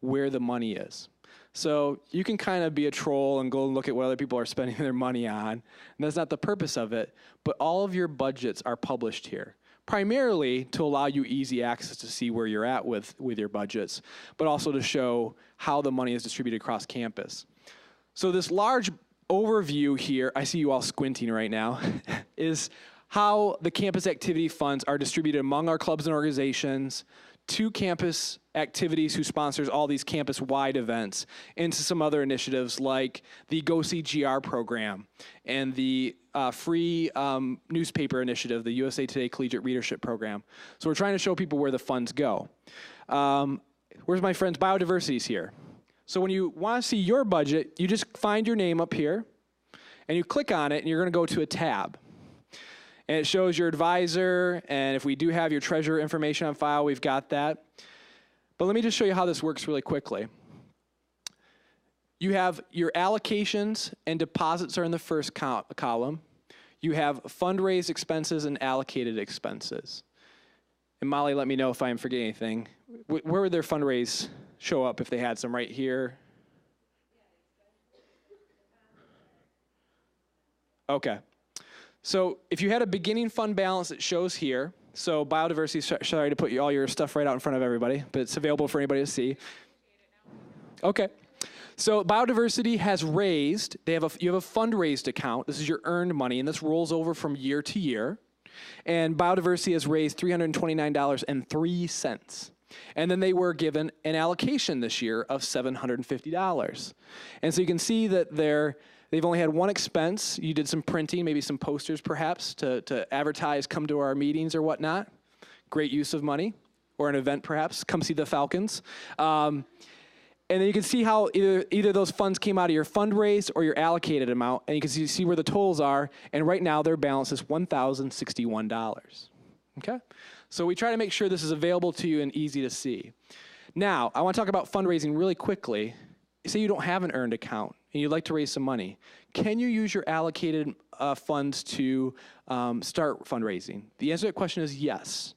where the money is. So you can kind of be a troll and go and look at what other people are spending their money on. And that's not the purpose of it, but all of your budgets are published here. Primarily to allow you easy access to see where you're at with your budgets, but also to show how the money is distributed across campus. So this large overview here, I see you all squinting right now, is how the campus activity funds are distributed among our clubs and organizations, to campus activities who sponsors all these campus-wide events, into some other initiatives like the Go See GR program and the free newspaper initiative, the USA Today Collegiate Readership Program. So we're trying to show people where the funds go. Where's my friends? Biodiversity's here. So when you want to see your budget, you just find your name up here, and you click on it, and you're going to go to a tab. And it shows your advisor, and if we do have your treasurer information on file, we've got that. But let me just show you how this works really quickly. You have your allocations and deposits are in the first column. You have fundraised expenses and allocated expenses. And Molly, let me know if I'm forgetting anything. Where would their fundraise show up if they had some right here? Okay. So if you had a beginning fund balance, it shows here. So biodiversity, sorry to put all your stuff right out in front of everybody, but it's available for anybody to see. Okay. So biodiversity has raised, you have a fundraised account. This is your earned money, and this rolls over from year to year. And biodiversity has raised $329.03. And then they were given an allocation this year of $750. And so you can see that they've only had one expense. You did some printing, maybe some posters perhaps to advertise, come to our meetings or whatnot. Great use of money. Or an event perhaps, come see the Falcons. And then you can see how either those funds came out of your fundraise or your allocated amount, and you can see where the totals are, and right now their balance is $1,061. Okay? So we try to make sure this is available to you and easy to see. Now, I want to talk about fundraising really quickly. Say you don't have an earned account and you'd like to raise some money. Can you use your allocated funds to start fundraising? The answer to that question is yes.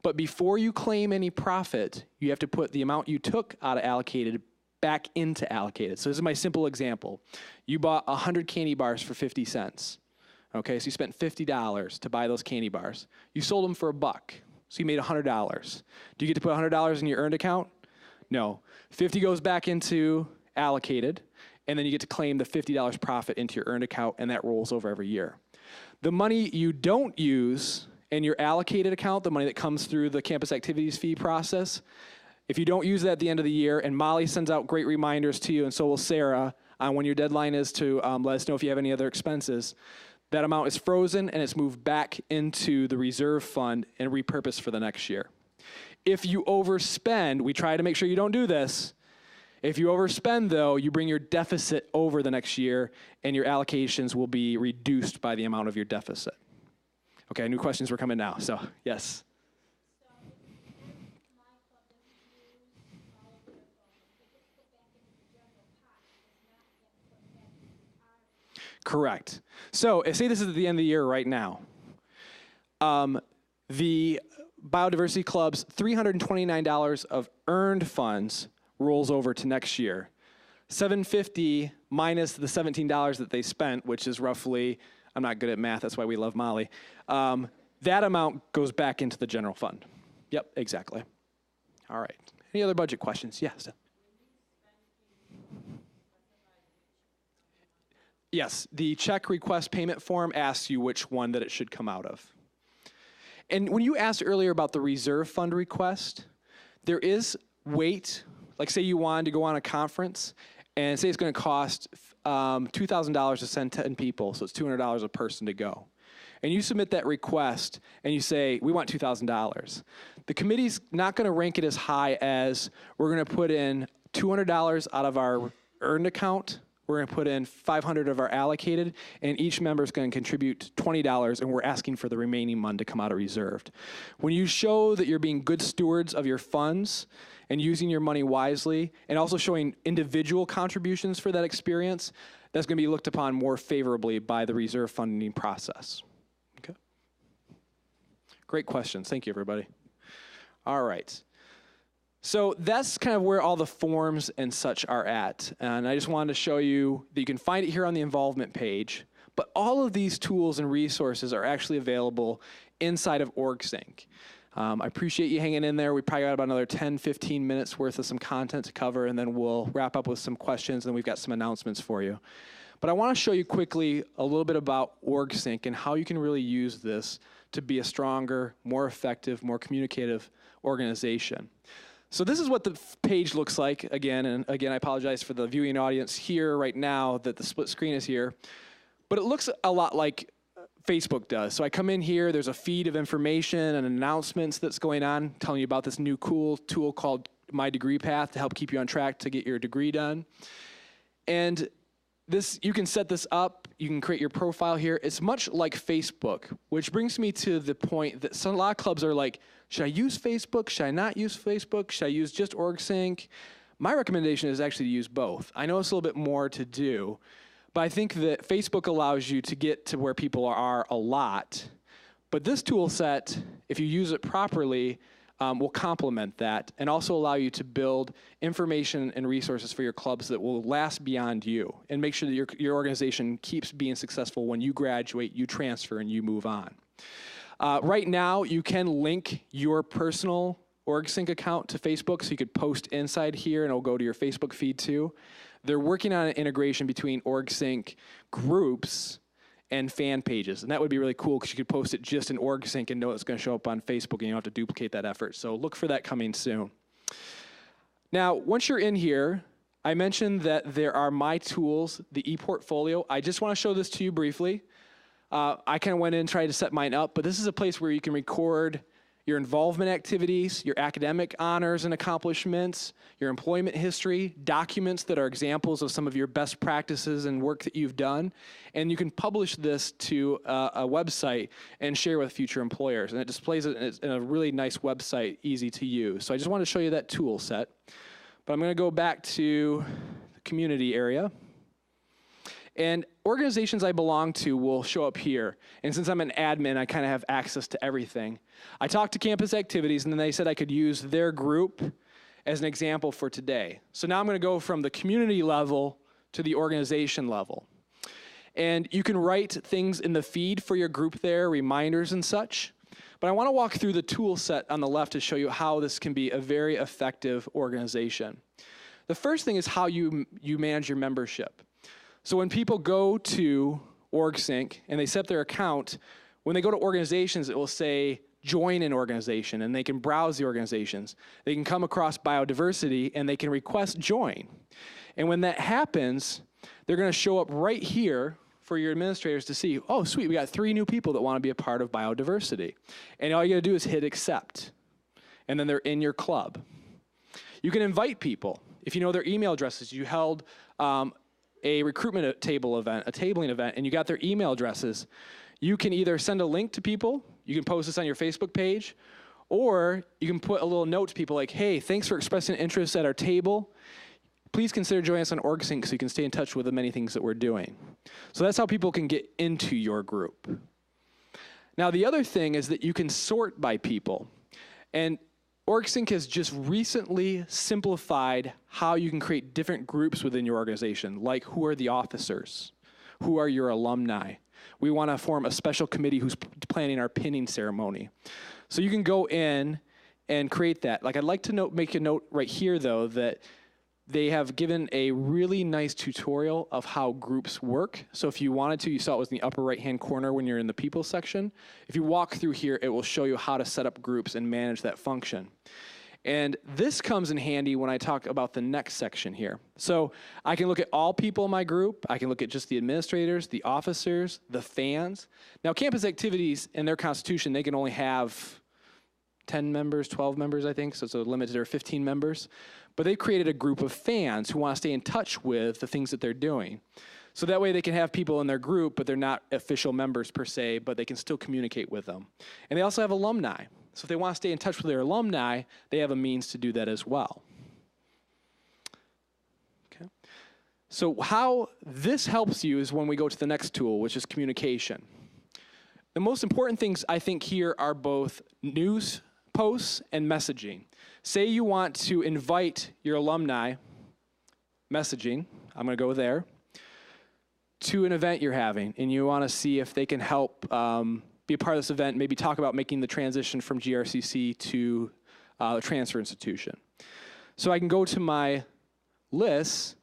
But before you claim any profit, you have to put the amount you took out of allocated back into allocated. So this is my simple example. You bought 100 candy bars for 50 cents. Okay, so you spent $50 to buy those candy bars. You sold them for $1, so you made $100. Do you get to put $100 in your earned account? No. 50 goes back into allocated, and then you get to claim the $50 profit into your earned account, and that rolls over every year. The money you don't use in your allocated account, the money that comes through the campus activities fee process, if you don't use that at the end of the year, and Molly sends out great reminders to you, and so will Sarah on when your deadline is to let us know if you have any other expenses, that amount is frozen and it's moved back into the reserve fund and repurposed for the next year. If you overspend, we try to make sure you don't do this. If you overspend, though, you bring your deficit over the next year, and your allocations will be reduced by the amount of your deficit. Okay, new questions were coming now, so yes. So if my club doesn't use all of their funds, it gets put back into the general pot, it does not get put back into our. Correct. So say this is at the end of the year right now. The biodiversity club's $329 of earned funds rolls over to next year. $750 minus the $17 that they spent, which is roughly, I'm not good at math, that's why we love Molly. That amount goes back into the general fund. Yep, exactly. All right. Any other budget questions? Yes. Yes, the check request payment form asks you which one that it should come out of. And when you asked earlier about the reserve fund request, there is weight. Like say you wanted to go on a conference and say it's going to cost $2,000 to send 10 people, so it's $200 a person to go. And you submit that request and you say, we want $2,000. The committee's not going to rank it as high as we're going to put in $200 out of our earned account, we're going to put in $500 of our allocated, and each member is going to contribute $20, and we're asking for the remaining money to come out of reserved. When you show that you're being good stewards of your funds and using your money wisely, and also showing individual contributions for that experience, that's going to be looked upon more favorably by the reserve funding process. Okay. Great questions. Thank you, everybody. All right. So that's kind of where all the forms and such are at. And I just wanted to show you that you can find it here on the involvement page. But all of these tools and resources are actually available inside of OrgSync. I appreciate you hanging in there. We probably got about another 10, 15 minutes worth of some content to cover, and then we'll wrap up with some questions, and we've got some announcements for you. But I want to show you quickly a little bit about OrgSync and how you can really use this to be a stronger, more effective, more communicative organization. So this is what the page looks like, again, and again, I apologize for the viewing audience here right now that the split screen is here, but it looks a lot like Facebook does. So I come in here, there's a feed of information and announcements that's going on, telling you about this new cool tool called My Degree Path to help keep you on track to get your degree done. And this, you can set this up, you can create your profile here. It's much like Facebook, which brings me to the point that a lot of clubs are like, should I use Facebook? Should I not use Facebook? Should I use just OrgSync? My recommendation is actually to use both. I know it's a little bit more to do, but I think that Facebook allows you to get to where people are a lot. But this tool set, if you use it properly, will complement that and also allow you to build information and resources for your clubs that will last beyond you and make sure that your organization keeps being successful when you graduate, you transfer, and you move on. Right now, you can link your personal OrgSync account to Facebook, so you could post inside here and it'll go to your Facebook feed too. They're working on an integration between OrgSync groups and fan pages, and that would be really cool because you could post it just in OrgSync and know it's going to show up on Facebook and you don't have to duplicate that effort. So look for that coming soon. Now, once you're in here, I mentioned that there are my tools, the Eportfolio. I just want to show this to you briefly. I kind of went in and tried to set mine up, but this is a place where you can record your involvement activities, your academic honors and accomplishments, your employment history, documents that are examples of some of your best practices and work that you've done. And you can publish this to a website and share with future employers. And it displays it in a really nice website, easy to use. So I just want to show you that tool set. But I'm going to go back to the community area. And organizations I belong to will show up here. And since I'm an admin, I kind of have access to everything. I talked to campus activities, and then they said I could use their group as an example for today. So now I'm going to go from the community level to the organization level. And you can write things in the feed for your group there, reminders and such. But I want to walk through the tool set on the left to show you how this can be a very effective organization. The first thing is how you manage your membership. So when people go to OrgSync and they set up their account, when they go to organizations, it will say join an organization, and they can browse the organizations. They can come across biodiversity and they can request join. And when that happens, they're going to show up right here for your administrators to see, oh, sweet, we got 3 new people that want to be a part of biodiversity. And all you got to do is hit accept. And then they're in your club. You can invite people. If you know their email addresses, you held a recruitment table event, a tabling event, and you got their email addresses, you can either send a link to people, you can post this on your Facebook page, or you can put a little note to people like, hey, thanks for expressing interest at our table. Please consider joining us on OrgSync so you can stay in touch with the many things that we're doing. So that's how people can get into your group. Now, the other thing is that you can sort by people. And OrgSync has just recently simplified how you can create different groups within your organization, like who are the officers? Who are your alumni? We want to form a special committee who's planning our pinning ceremony. So you can go in and create that. Like, I'd like to make a note right here, though, that they have given a really nice tutorial of how groups work. So if you wanted to, you saw it was in the upper right-hand corner when you're in the people section. If you walk through here, it will show you how to set up groups and manage that function. And this comes in handy when I talk about the next section here. So I can look at all people in my group. I can look at just the administrators, the officers, the fans. Now, campus activities in their constitution, they can only have 10 members, 12 members, I think, so it's a limited or 15 members. But they've created a group of fans who want to stay in touch with the things that they're doing. So that way they can have people in their group, but they're not official members per se, but they can still communicate with them. And they also have alumni. So if they want to stay in touch with their alumni, they have a means to do that as well. Okay. So how this helps you is when we go to the next tool, which is communication. The most important things I think here are both news posts and messaging. Say you want to invite your alumni, messaging, I'm going to go there, to an event you're having, and you want to see if they can help be a part of this event, maybe talk about making the transition from GRCC to a transfer institution. So I can go to my lists,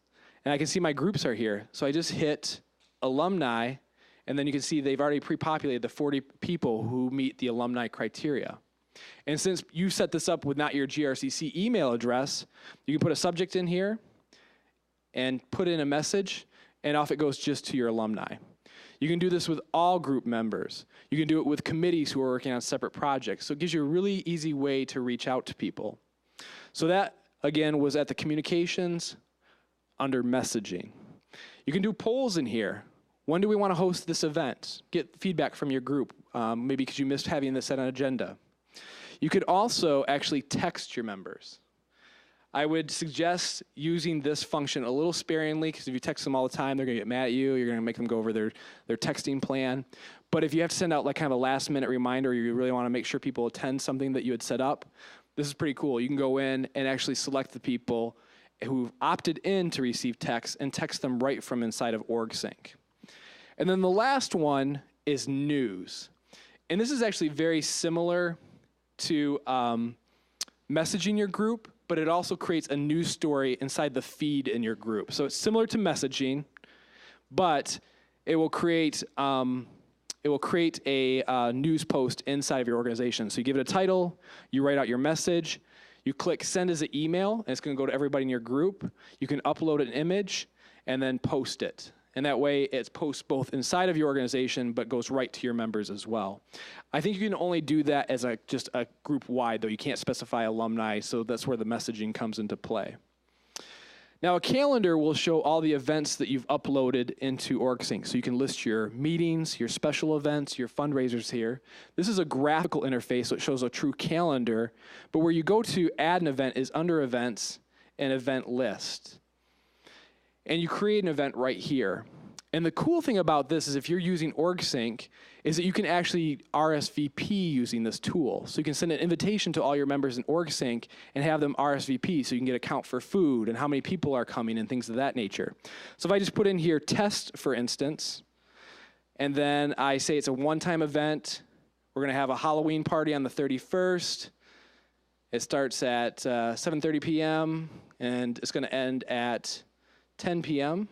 and I can see my groups are here. So I just hit alumni, and then you can see they've already pre-populated the 40 people who meet the alumni criteria. And since you set this up with not your GRCC email address, you can put a subject in here and put in a message, and off it goes just to your alumni. You can do this with all group members. You can do it with committees who are working on separate projects. So it gives you a really easy way to reach out to people. So that, again, was at the communications under messaging. You can do polls in here. When do we want to host this event? Get feedback from your group, maybe because you missed having this on an agenda. You could also actually text your members. I would suggest using this function a little sparingly, because if you text them all the time, they're going to get mad at you. You're going to make them go over their texting plan. But if you have to send out like kind of a last-minute reminder, or you really want to make sure people attend something that you had set up, this is pretty cool. You can go in and actually select the people who've opted in to receive text and text them right from inside of OrgSync. And then the last one is news. And this is actually very similar to messaging your group, but it also creates a news story inside the feed in your group. So it's similar to messaging, but it will create a news post inside of your organization. So you give it a title, you write out your message, you click send as an email, and it's going to go to everybody in your group. You can upload an image and then post it. And that way it posts both inside of your organization, but goes right to your members as well. I think you can only do that as just a group wide, though. You can't specify alumni, so that's where the messaging comes into play. Now, a calendar will show all the events that you've uploaded into OrgSync. So you can list your meetings, your special events, your fundraisers here. This is a graphical interface, so it shows a true calendar. But where you go to add an event is under events and event list. And you create an event right here. And the cool thing about this is if you're using OrgSync is that you can actually RSVP using this tool. So you can send an invitation to all your members in OrgSync and have them RSVP so you can get a count for food and how many people are coming and things of that nature. So if I just put in here test, for instance, and then I say it's a one-time event, we're going to have a Halloween party on the 31st. It starts at 7:30 p.m. and it's going to end at 10 p.m.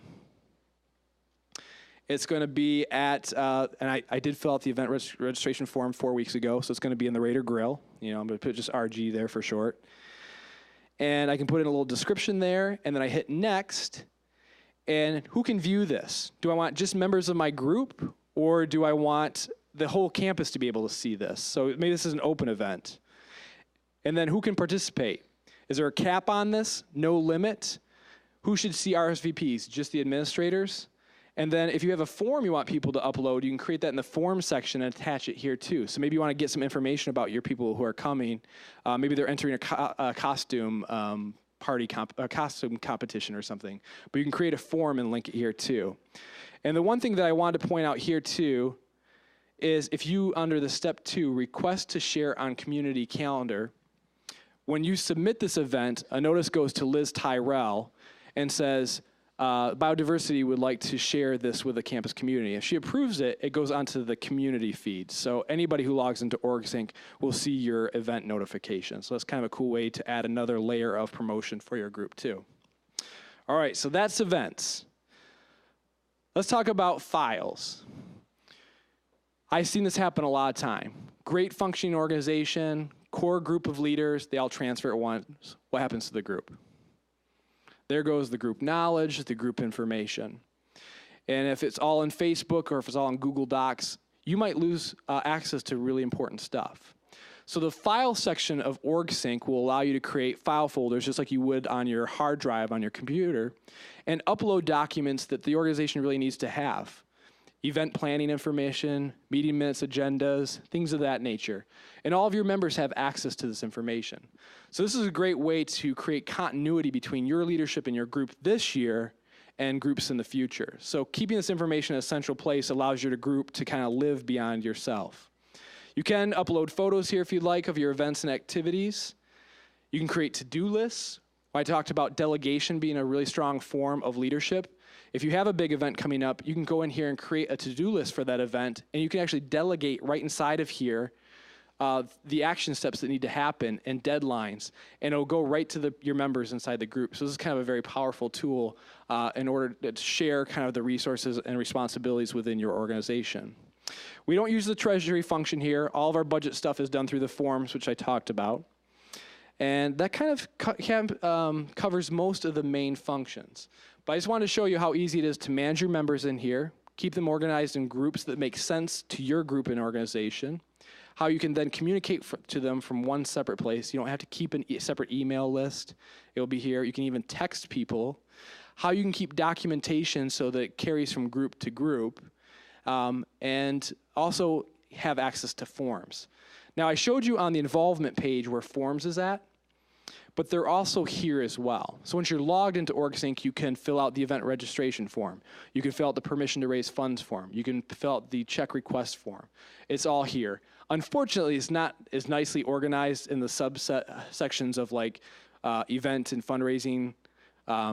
It's going to be at, and I did fill out the event registration form 4 weeks ago, so it's going to be in the Raider Grill. You know, I'm going to put just RG there for short. And I can put in a little description there, and then I hit next, And who can view this? Do I want just members of my group, or do I want the whole campus to be able to see this? So maybe this is an open event. And then who can participate? Is there a cap on this? No limit? Who should see RSVPs? Just the administrators? And then if you have a form you want people to upload, you can create that in the form section and attach it here too. So maybe you want to get some information about your people who are coming. Maybe they're entering a costume costume competition or something. But you can create a form and link it here too. And the one thing that I wanted to point out here too is if you, under the step 2, request to share on community calendar, when you submit this event, a notice goes to Liz Tyrell and says, biodiversity would like to share this with the campus community. If she approves it, it goes onto the community feed. So anybody who logs into OrgSync will see your event notification. So that's kind of a cool way to add another layer of promotion for your group too. All right, so that's events. Let's talk about files. I've seen this happen a lot of time. Great functioning organization, core group of leaders, they all transfer at once. What happens to the group? There goes the group knowledge, the group information. And if it's all in Facebook or if it's all in Google Docs, you might lose access to really important stuff. So the file section of OrgSync will allow you to create file folders just like you would on your hard drive on your computer and upload documents that the organization really needs to have. Event planning information, meeting minutes, agendas, things of that nature. And all of your members have access to this information. So this is a great way to create continuity between your leadership and your group this year and groups in the future. So keeping this information in a central place allows your group to kind of live beyond yourself. You can upload photos here if you'd like of your events and activities. You can create to-do lists. I talked about delegation being a really strong form of leadership. If you have a big event coming up, you can go in here and create a to-do list for that event, and you can actually delegate right inside of here the action steps that need to happen and deadlines, and it'll go right to your members inside the group. So this is kind of a very powerful tool in order to share kind of the resources and responsibilities within your organization. We don't use the treasury function here. All of our budget stuff is done through the forms, which I talked about. And that kind of covers most of the main functions. But I just wanted to show you how easy it is to manage your members in here, keep them organized in groups that make sense to your group and organization, how you can then communicate to them from one separate place. You don't have to keep a separate email list. It'll be here. You can even text people, how you can keep documentation so that it carries from group to group, and also have access to forms. Now, I showed you on the involvement page where forms is at, but they're also here as well. So once you're logged into OrgSync, you can fill out the event registration form. You can fill out the permission to raise funds form. You can fill out the check request form. It's all here. Unfortunately, it's not as nicely organized in the subsections of like event and fundraising,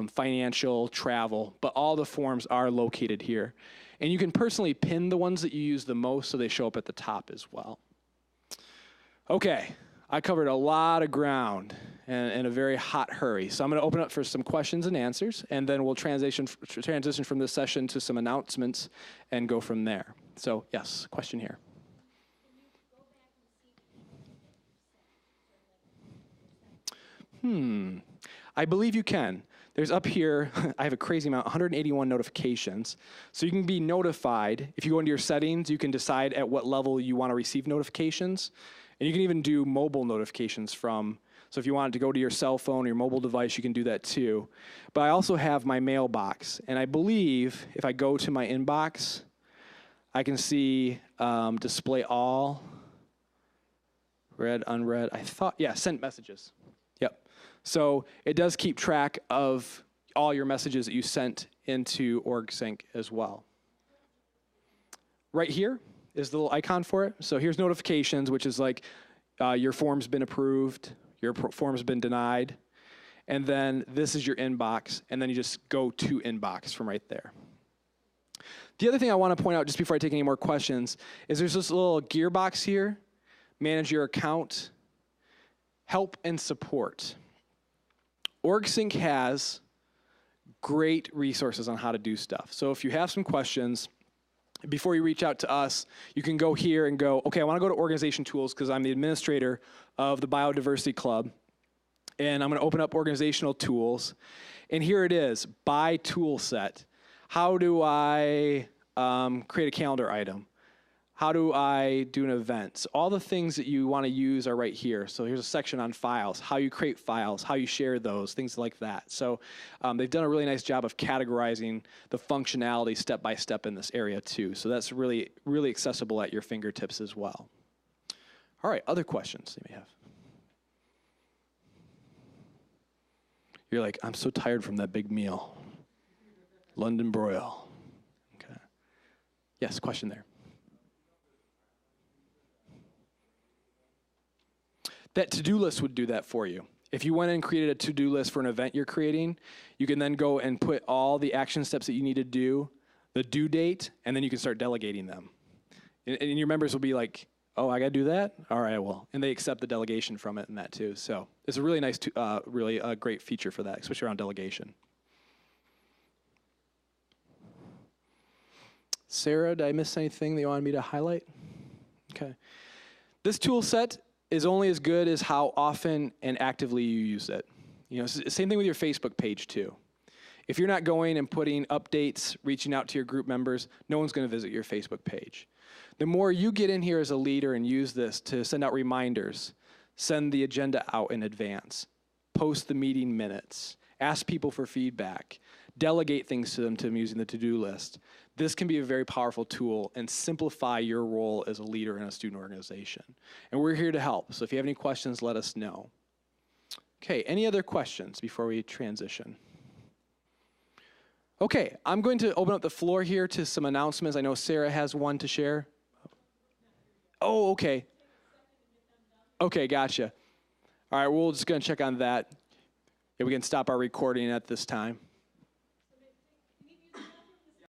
financial, travel, but all the forms are located here. And you can personally pin the ones that you use the most so they show up at the top as well. Okay, I covered a lot of ground in a very hot hurry. So I'm going to open up for some questions and answers, and then we'll transition from this session to some announcements and go from there. So yes, question here. I believe you can. There's up here, I have a crazy amount, 181 notifications. So you can be notified. If you go into your settings, you can decide at what level you want to receive notifications. And you can even do mobile notifications from, so if you wanted to go to your cell phone or your mobile device, you can do that too. But I also have my mailbox. And I believe if I go to my inbox, I can see display all, read, unread. I thought, yeah, sent messages. Yep. So it does keep track of all your messages that you sent into OrgSync as well. Right here is the little icon for it. So here's notifications, which is like your form's been approved, your form's been denied, and then this is your inbox, and then you just go to inbox from right there. The other thing I want to point out just before I take any more questions is there's this little gearbox here, manage your account, help and support. OrgSync has great resources on how to do stuff. So if you have some questions, before you reach out to us, you can go here and go, okay, I want to go to organization tools because I'm the administrator of the biodiversity club. And I'm going to open up organizational tools. And here it is, by tool set. How do I create a calendar item? How do I do an event? All the things that you want to use are right here. So here's a section on files, how you create files, how you share those, things like that. So they've done a really nice job of categorizing the functionality step by step in this area too. So that's really, really accessible at your fingertips as well. All right, other questions you may have? You're like, I'm so tired from that big meal. London broil. Okay. Yes, question there. That to-do list would do that for you. If you went and created a to-do list for an event you're creating, you can then go and put all the action steps that you need to do, the due date, and then you can start delegating them. And your members will be like, oh, I got to do that? All right, well. And they accept the delegation from it and that too. So it's a really nice, really a great feature for that, especially around delegation. Sarah, did I miss anything that you wanted me to highlight? Okay. This tool set is only as good as how often and actively you use it. You know, same thing with your Facebook page too. If you're not going and putting updates, reaching out to your group members, no one's going to visit your Facebook page. The more you get in here as a leader and use this to send out reminders, send the agenda out in advance, post the meeting minutes, ask people for feedback, delegate things to them using the to-do list. This can be a very powerful tool and simplify your role as a leader in a student organization. And we're here to help. So if you have any questions, let us know. Okay, any other questions before we transition? Okay, I'm going to open up the floor here to some announcements. I know Sarah has one to share. Oh, okay. Okay, gotcha. All right, we're just going to check on that. Yeah, we can stop our recording at this time.